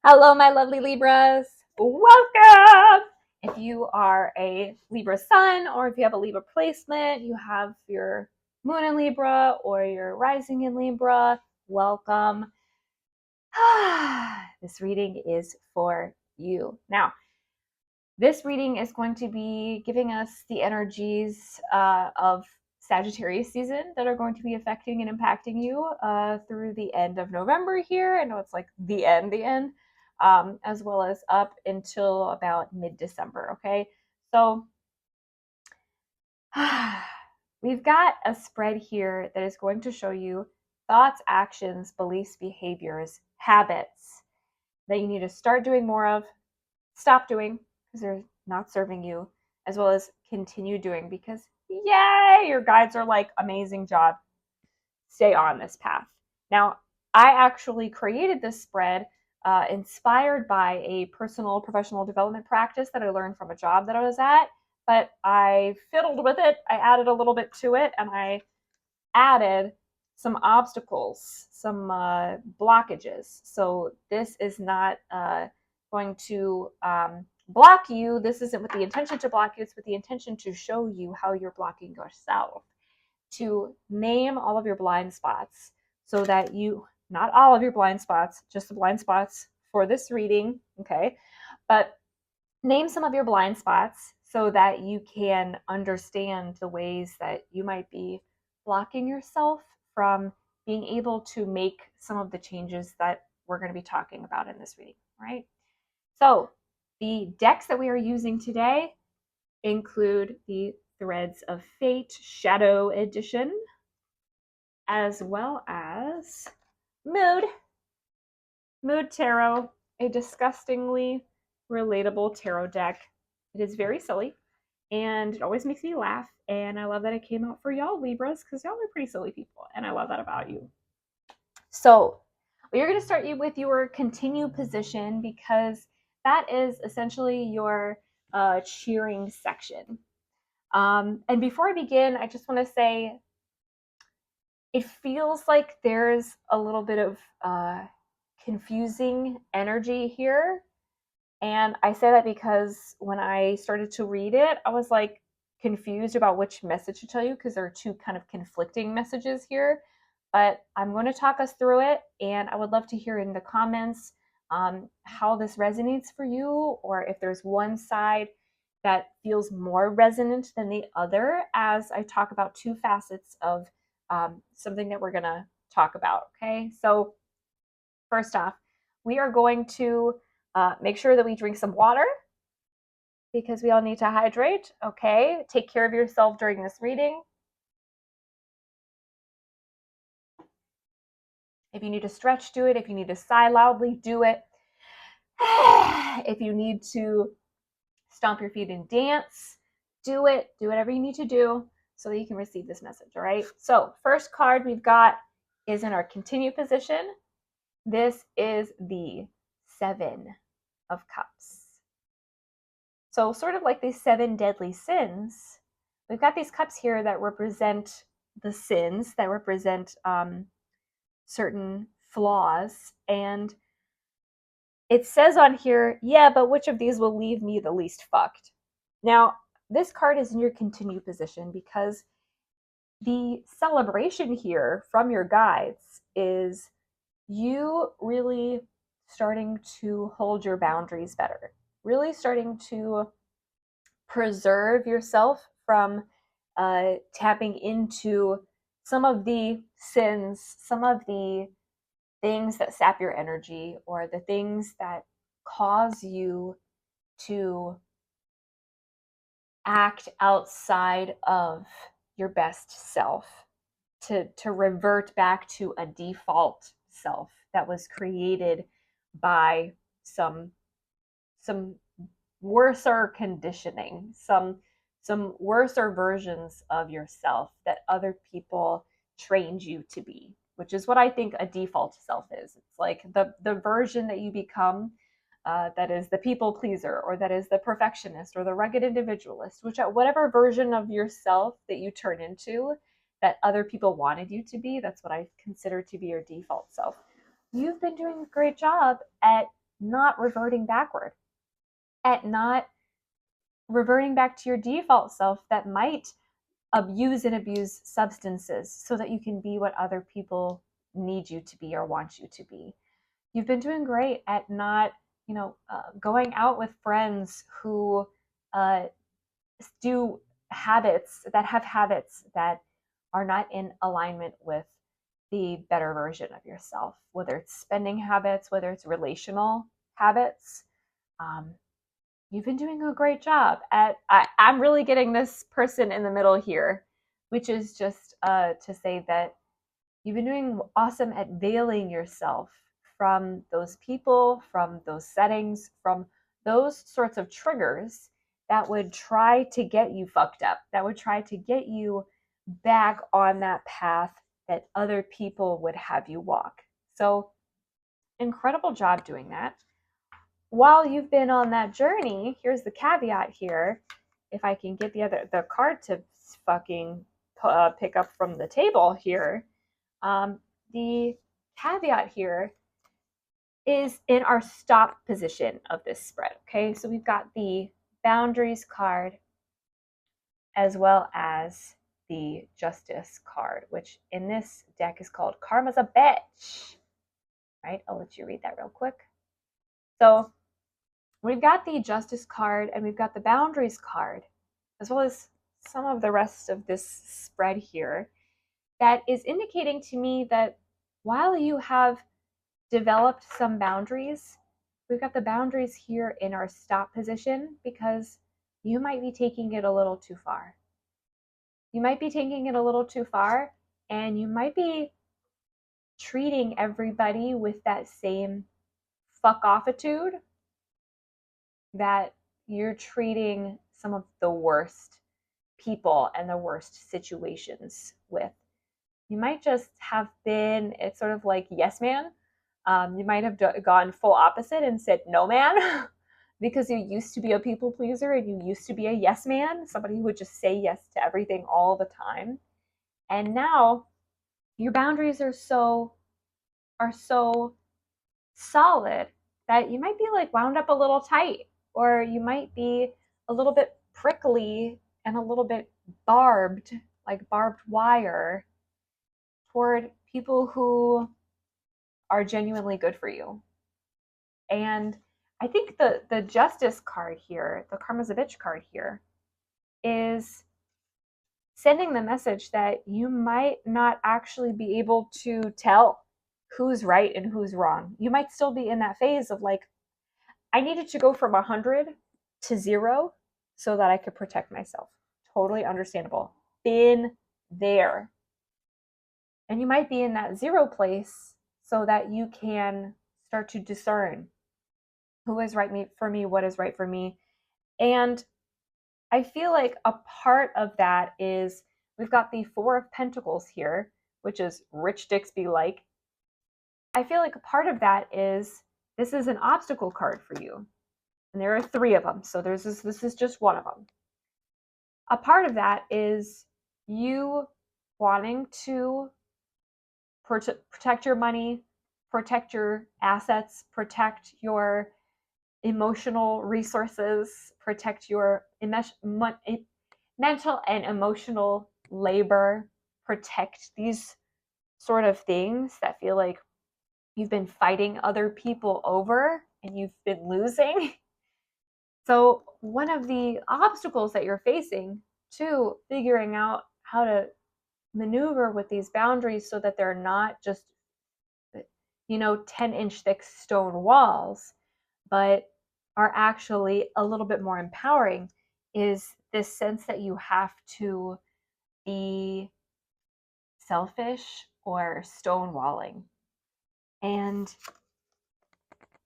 Hello, my lovely Libras. Welcome! If you are a Libra sun or if you have a Libra placement, you have your moon in Libra or your rising in Libra, welcome. This reading is for you. Now, this reading is going to be giving us the energies of Sagittarius season that are going to be affecting and impacting you through the end of November here. I know it's like the end, as well as up until about mid-December, okay? So we've got a spread here that is going to show you thoughts, actions, beliefs, behaviors, habits that you need to start doing more of, stop doing because they're not serving you, as well as continue doing because, yay, your guides are like, amazing job. Stay on this path. Now, I actually created this spread inspired by a personal professional development practice that I learned from a job that I was at, but I fiddled with it. I added a little bit to it, and I added some obstacles, some blockages. So this is not going to block you. This isn't with the intention to block you. It's with the intention to show you how you're blocking yourself, to name all of your blind spots so that you, not all of your blind spots, just the blind spots for this reading, okay? But name some of your blind spots so that you can understand the ways that you might be blocking yourself from being able to make some of the changes that we're going to be talking about in this reading, right? So the decks that we are using today include the Threads of Fate Shadow Edition, as well as Mood Tarot, a disgustingly relatable tarot deck. It is very silly, and it always makes me laugh, and I love that it came out for y'all Libras, because y'all are pretty silly people, and I love that about you. So we are going to start you with your continue position, because that is essentially your cheering section. And before I begin, I just want to say it feels like there's a little bit of confusing energy here. And I say that because when I started to read it, I was like confused about which message to tell you, because there are two kind of conflicting messages here. But I'm going to talk us through it, and I would love to hear in the comments how this resonates for you, or if there's one side that feels more resonant than the other as I talk about two facets of something that we're going to talk about, okay? So first off, we are going to make sure that we drink some water, because we all need to hydrate, okay? Take care of yourself during this reading. If you need to stretch, do it. If you need to sigh loudly, do it. If you need to stomp your feet and dance, do it. Do whatever you need to do so that you can receive this message, all right? So first card we've got is in our continue position. This is the Seven of Cups. So sort of like these seven deadly sins, we've got these cups here that represent the sins, that represent certain flaws. And it says on here, yeah, but which of these will leave me the least fucked? Now, this card is in your continue position because the celebration here from your guides is you really starting to hold your boundaries better, really starting to preserve yourself from tapping into some of the sins, some of the things that sap your energy, or the things that cause you to act outside of your best self, to revert back to a default self that was created by some worser conditioning, some worser versions of yourself that other people trained you to be, which is what I think a default self is. It's like the version that you become, that is the people pleaser, or that is the perfectionist, or the rugged individualist, whatever version of yourself that you turn into that other people wanted you to be, that's what I consider to be your default self. You've been doing a great job at not reverting backward, at not reverting back to your default self that might abuse and abuse substances so that you can be what other people need you to be or want you to be. You've been doing great at not, going out with friends who do habits that are not in alignment with the better version of yourself, whether it's spending habits, whether it's relational habits. You've been doing a great job at, I'm really getting this person in the middle here, which is just to say that you've been doing awesome at veiling yourself from those people, from those settings, from those sorts of triggers that would try to get you fucked up, that would try to get you back on that path that other people would have you walk. So, incredible job doing that. While you've been on that journey, here's the caveat here. If I can get the card to fucking pick up from the table here, the caveat here is in our stop position of this spread. Okay, so we've got the boundaries card as well as the justice card, which in this deck is called Karma's a Bitch. Right? I'll let you read that real quick. So we've got the justice card and we've got the boundaries card, as well as some of the rest of this spread here, that is indicating to me that while you have developed some boundaries, we've got the boundaries here in our stop position because you might be taking it a little too far. You might be taking it a little too far, and you might be treating everybody with that same fuck off-itude that you're treating some of the worst people and the worst situations with. You might just have been, it's sort of like yes man. You might have gone full opposite and said no man because you used to be a people pleaser and you used to be a yes man, somebody who would just say yes to everything all the time. And now your boundaries are so solid that you might be like wound up a little tight, or you might be a little bit prickly and a little bit barbed, like barbed wire, toward people who are genuinely good for you. And I think the justice card here, the Karma's a Bitch card here, is sending the message that you might not actually be able to tell who's right and who's wrong. You might still be in that phase of like, I needed to go from 100 to 0 so that I could protect myself. Totally understandable. Been there. And you might be in that 0 place so that you can start to discern who is right for me, what is right for me. And I feel like a part of that is we've got the 4 of Pentacles here, which is rich dicks be like. I feel like a part of that is this is an obstacle card for you. And there are 3 of them. So this is just one of them. A part of that is you wanting to protect your money, protect your assets, protect your emotional resources, protect your mental and emotional labor, protect these sort of things that feel like you've been fighting other people over and you've been losing. So one of the obstacles that you're facing to figuring out how to maneuver with these boundaries so that they're not just 10-inch thick stone walls, but are actually a little bit more empowering, is this sense that you have to be selfish or stonewalling. And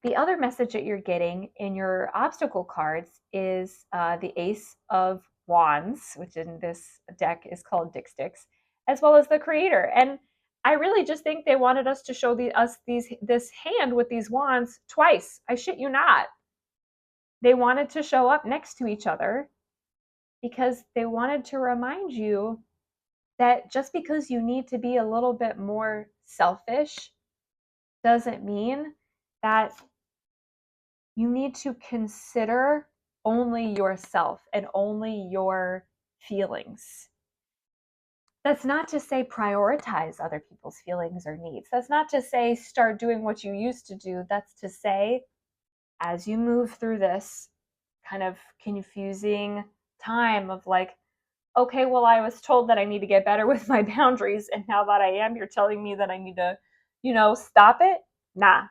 the other message that you're getting in your obstacle cards is the Ace of Wands, which in this deck is called Dick Sticks, as well as the Creator. And I really just think they wanted us to show this hand with these wands twice. I shit you not. They wanted to show up next to each other because they wanted to remind you that just because you need to be a little bit more selfish doesn't mean that you need to consider only yourself and only your feelings. That's not to say prioritize other people's feelings or needs. That's not to say start doing what you used to do. That's to say, as you move through this kind of confusing time of like, okay, well, I was told that I need to get better with my boundaries, and now that I am, you're telling me that I need to, stop it? Nah.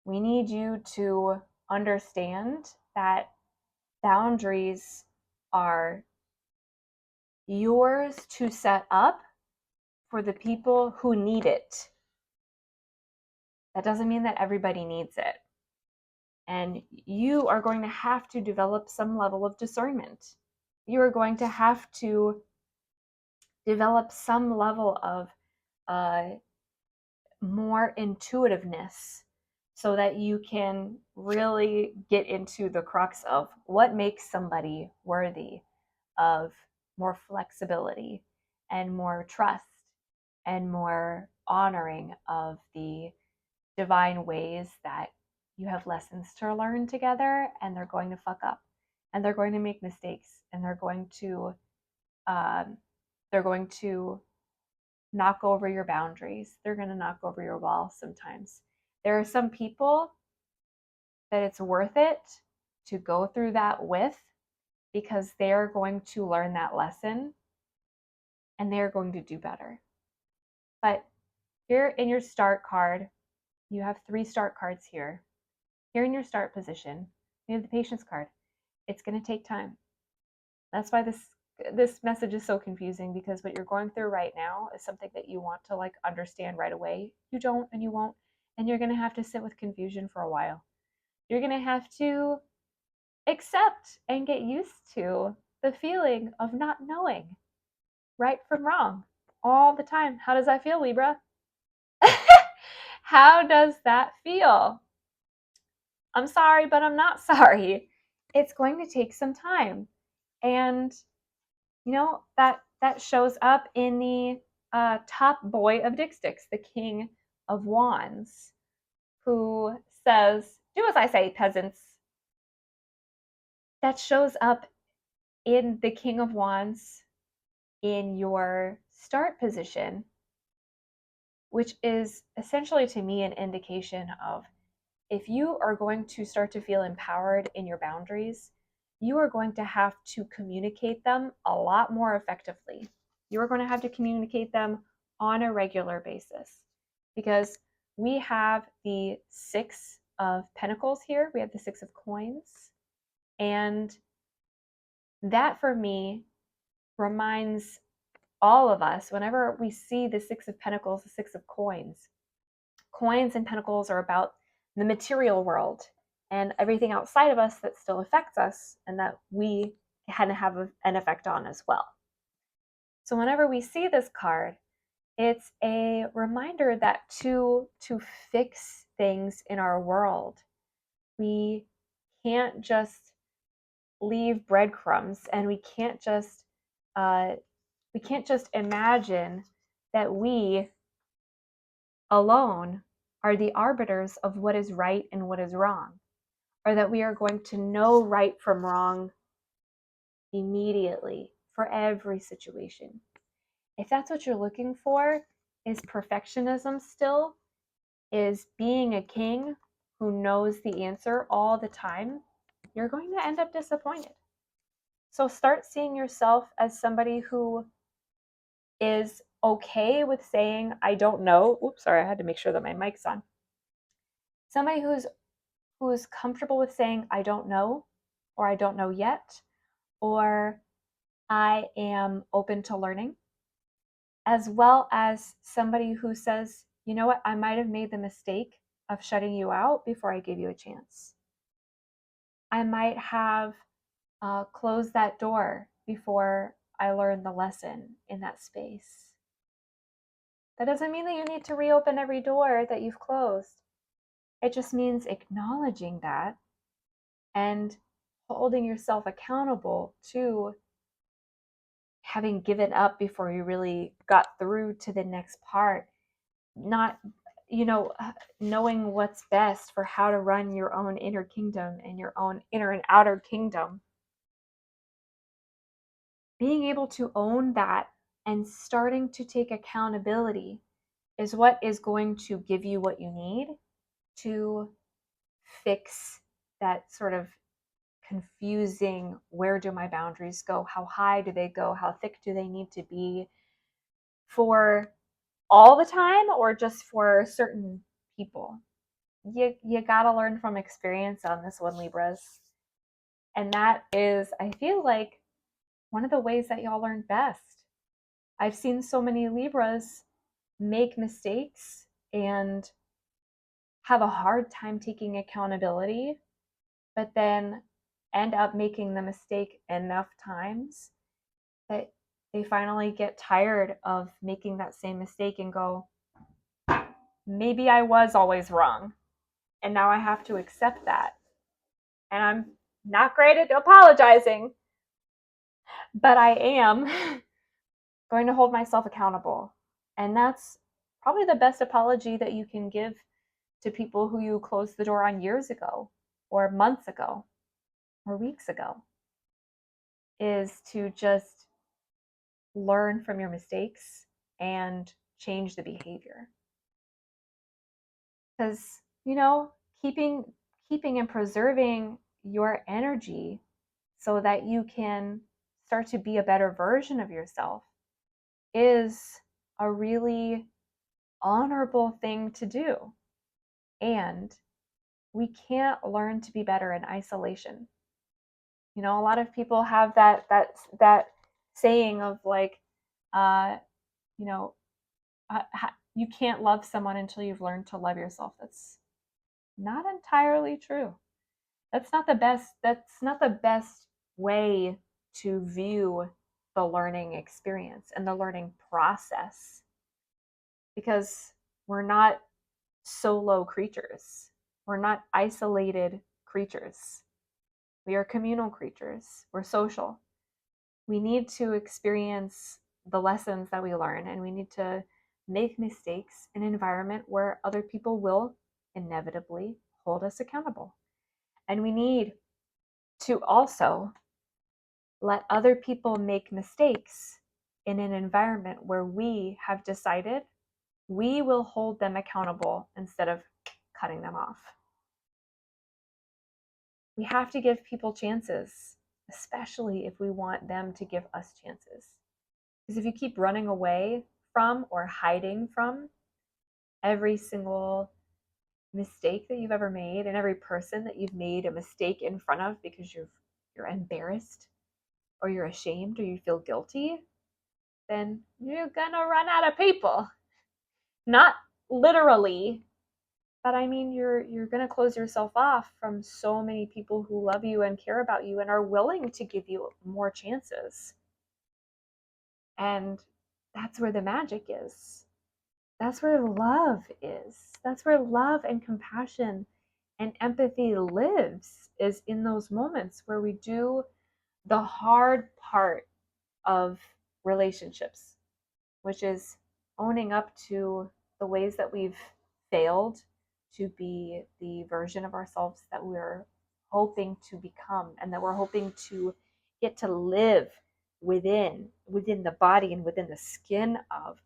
We need you to understand that boundaries are yours to set up for the people who need it. That doesn't mean that everybody needs it. And you are going to have to develop some level of discernment. You are going to have to develop some level of more intuitiveness so that you can really get into the crux of what makes somebody worthy of more flexibility and more trust and more honoring of the divine ways that you have lessons to learn together, and they're going to fuck up and they're going to make mistakes and they're going to knock over your boundaries. They're going to knock over your walls sometimes. There are some people that it's worth it to go through that with, because they're going to learn that lesson and they're going to do better. But here in your start card, you have 3 start cards here. Here in your start position, you have the patience card. It's going to take time. That's why this message is so confusing, because what you're going through right now is something that you want to understand right away. You don't, and you won't, and you're going to have to sit with confusion for a while. You're going to have to accept and get used to the feeling of not knowing right from wrong all the time. How does that feel, Libra? How does that feel? I'm sorry, but I'm not sorry. It's going to take some time. And that shows up in the top boy of Dick Sticks, the King of Wands, who says, "Do as I say, peasants." That shows up in the King of Wands in your start position, which is essentially to me an indication of, if you are going to start to feel empowered in your boundaries, you are going to have to communicate them a lot more effectively. You are going to have to communicate them on a regular basis, because we have the 6 of Pentacles here. We have the 6 of Coins. And that for me reminds all of us, whenever we see the 6 of Pentacles, the 6 of Coins, coins and pentacles are about the material world and everything outside of us that still affects us and that we can have an effect on as well. So whenever we see this card, it's a reminder that to fix things in our world, we can't just leave breadcrumbs, and we can't just imagine that we alone are the arbiters of what is right and what is wrong, or that we are going to know right from wrong immediately for every situation. If that's what you're looking for, is perfectionism still, is being a king who knows the answer all the time, you're going to end up disappointed. So start seeing yourself as somebody who is okay with saying, I don't know. Oops, sorry, I had to make sure that my mic's on. Somebody who's comfortable with saying, I don't know, or I don't know yet, or I am open to learning, as well as somebody who says, you know what, I might have made the mistake of shutting you out before I gave you a chance. I might have closed that door before I learned the lesson in that space. That doesn't mean that you need to reopen every door that you've closed. It just means acknowledging that and holding yourself accountable to having given up before you really got through to the next part. Not, knowing what's best for how to run your own inner kingdom and your own inner and outer kingdom. Being able to own that and starting to take accountability is what is going to give you what you need to fix that sort of confusing, where do my boundaries go? How high do they go? How thick do they need to be for all the time or just for certain people? You got to learn from experience on this one, Libras. And that is, I feel like, one of the ways that y'all learn best. I've seen so many Libras make mistakes and have a hard time taking accountability, but then end up making the mistake enough times that they finally get tired of making that same mistake and go, maybe I was always wrong. And now I have to accept that. And I'm not great at apologizing, but I am going to hold myself accountable. And that's probably the best apology that you can give to people who you closed the door on years ago, or months ago, or weeks ago, is to just learn from your mistakes and change the behavior. Because, keeping and preserving your energy so that you can start to be a better version of yourself is a really honorable thing to do. And we can't learn to be better in isolation. A lot of people have that saying of like, you can't love someone until you've learned to love yourself. That's not entirely true. That's not the best way to view the learning experience and the learning process, because we're not solo creatures. We're not isolated creatures. We are communal creatures. We're social. We need to experience the lessons that we learn, and we need to make mistakes in an environment where other people will inevitably hold us accountable. And we need to also let other people make mistakes in an environment where we have decided we will hold them accountable instead of cutting them off. We have to give people chances, especially if we want them to give us chances. Because if you keep running away from or hiding from every single mistake that you've ever made and every person that you've made a mistake in front of because you're embarrassed or you're ashamed or you feel guilty, then you're gonna run out of people. Not literally, but I mean you're gonna close yourself off from so many people who love you and care about you and are willing to give you more chances. And that's where the magic is. That's where love is. That's where love and compassion and empathy lives, is in those moments where we do the hard part of relationships, which is owning up to the ways that we've failed to be the version of ourselves that we're hoping to become and that we're hoping to get to live within the body and within the skin of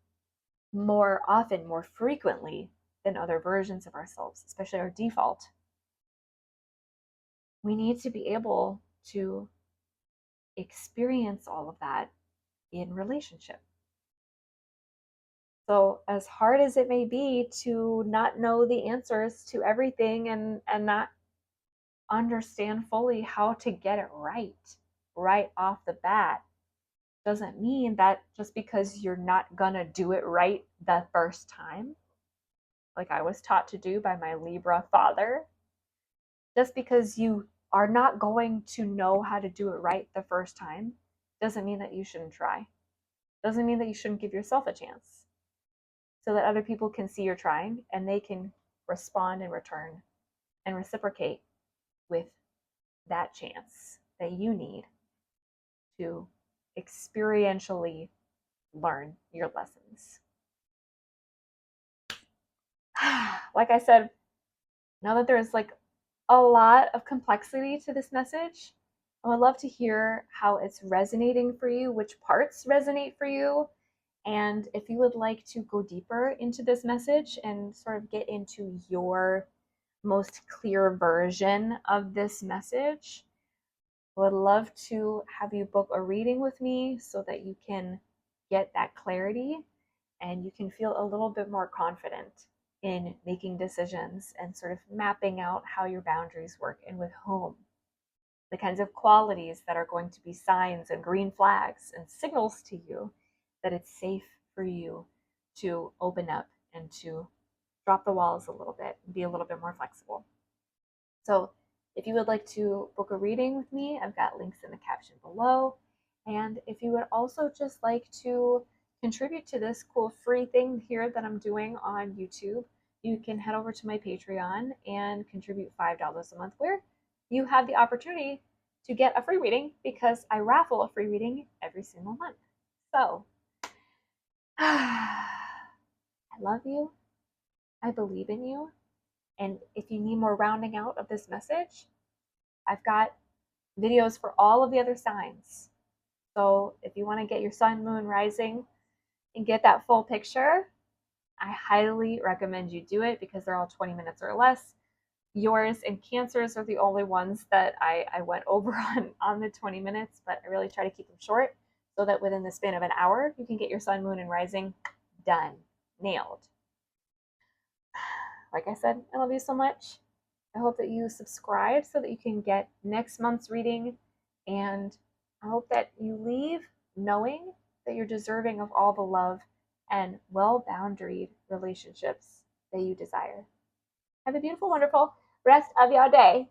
more often, more frequently than other versions of ourselves, especially our default. We need to be able to experience all of that in relationship. So as hard as it may be to not know the answers to everything and not understand fully how to get it right off the bat, doesn't mean that just because you're not gonna do it right the first time, like I was taught to do by my Libra father, just because you are not going to know how to do it right the first time, doesn't mean that you shouldn't try. Doesn't mean that you shouldn't give yourself a chance, so that other people can see you're trying and they can respond in return and reciprocate with that chance that you need to experientially learn your lessons. Like I said, now that there's like a lot of complexity to this message, I would love to hear how it's resonating for you, which parts resonate for you, and if you would like to go deeper into this message and sort of get into your most clear version of this message, I would love to have you book a reading with me so that you can get that clarity and you can feel a little bit more confident in making decisions and sort of mapping out how your boundaries work and with whom. The kinds of qualities that are going to be signs and green flags and signals to you that it's safe for you to open up and to drop the walls a little bit and be a little bit more flexible. So if you would like to book a reading with me, I've got links in the caption below. And if you would also just like to contribute to this cool free thing here that I'm doing on YouTube, you can head over to my Patreon and contribute $5 a month, where you have the opportunity to get a free reading because I raffle a free reading every single month. So I love you. I believe in you. And if you need more rounding out of this message, I've got videos for all of the other signs. So if you want to get your sun, moon, rising, and get that full picture, I highly recommend you do it because they're all 20 minutes or less. Yours and Cancers are the only ones that I went over on the 20 minutes, but I really try to keep them short so that within the span of an hour, you can get your sun, moon, and rising done, nailed. Like I said, I love you so much. I hope that you subscribe so that you can get next month's reading. And I hope that you leave knowing that you're deserving of all the love and well-boundaried relationships that you desire. Have a beautiful, wonderful rest of your day.